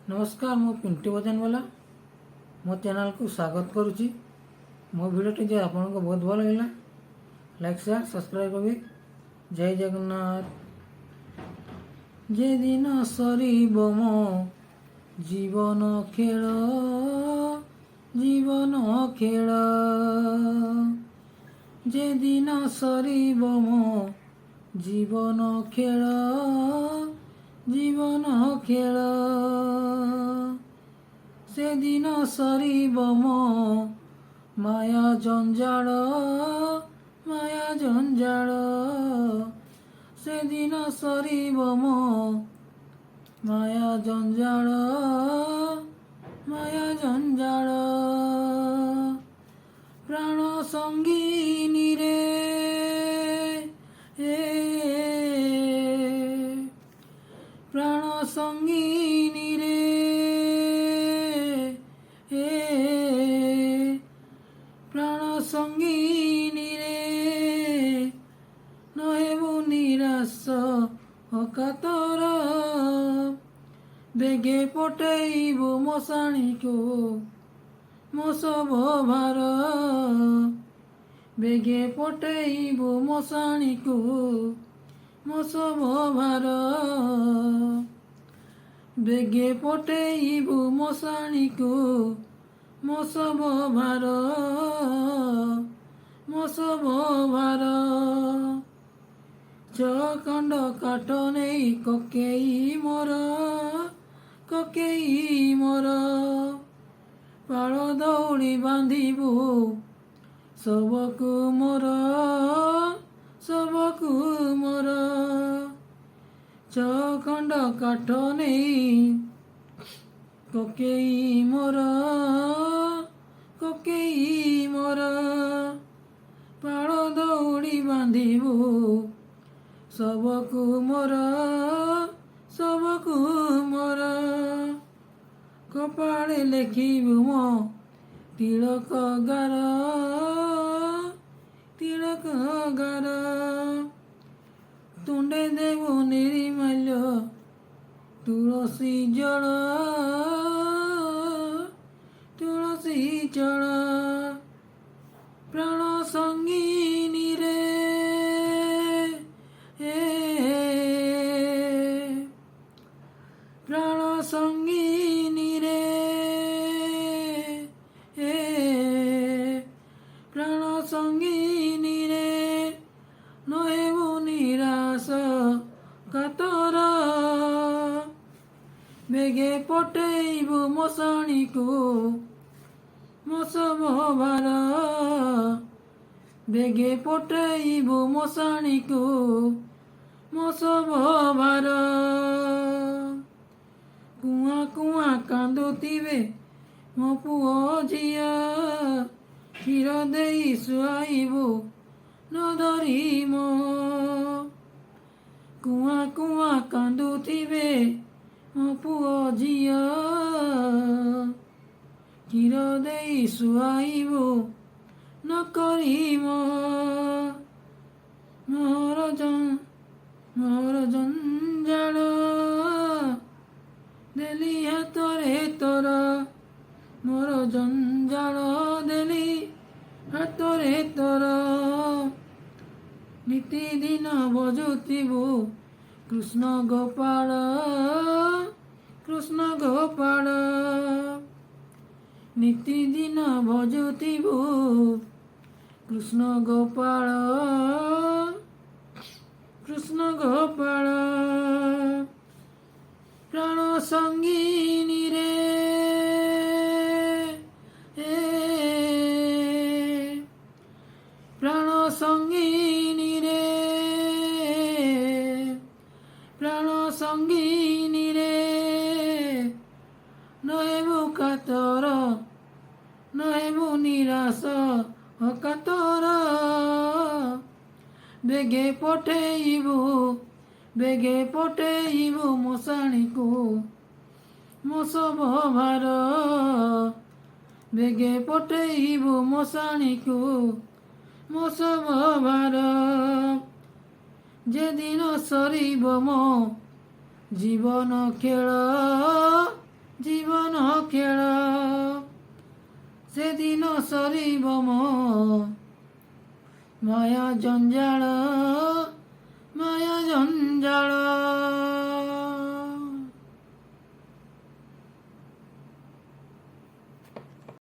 नमस्कार मु पिंटू बजानवाला मो चैनल को स्वागत करुच्ची। मो भिडियोटी जे आपन को बहुत भल लगा लाइक शेयर सब्सक्राइब करी। जय जगन्नाथ। जे दिन सरीब मो जीवन खेल जीवन खेल जे दिन सरीब मो जीवन खेल जीवन खेल से दिन सरीब मो माया जंजाल से दिन सरीब मो माया जंजाल प्राण संगीनी रे प्राण संगीनी रे प्राण संगीनी रे नहेबु निराश अकातर बेगे पटेइबु मशाणी को मो सब भार बेगे पटेइबु मशाणी को मो सब भार बेगे पटेइबु मशाणी को मो सब भार चखंड काट नहीं ककेई मोर पाल दौड़ी बांधिबु सबकु मोर चखंड काट नहीं ककेई मोर पाल दौड़ी बांधिबु सबकु मोर कपाळे लेखिबु मो तिलक गार तुंडे देबु निर्माल्य तुलसी जल प्राण संगीनी रे प्राण संगीनी रे प्राण संगीनी रे नहेबु निराश कातर बेगे पटेइबु मशाणी को मो सब भार बेगे पटेइबु मशाणी को मो सब भार कुआ कुआ कांदुथिबे मो पुओ झिया क्षीर देई सुआइबु न धरी मो कुआ कुआ कांदुथिबे मो पुओ झिया क्षीर देई सुआइबु न करी मो मोर जंजाल देली हाथरे तोर मोर जंजाल देली हाथरे तोर नीति दिन बजुथिबु कृष्ण गोपाल नीति दिन बजुथिबु कृष्ण गोपाल प्राण संगीनी रे प्राण संगीनी रे प्राण संगीनी रे नहेबु कातर नहेबु निराश अकातर बेगे पटेइबु मशाणी को मो सब भार बेगे पटेइबु मशाणी को मो सब भार जे दिन सरीब मो जीवन खेल ଜୀବନ ଖେଳ ସେଦିନ ସରିବ ମୋ ମାୟା ଜଞ୍ଜାଳ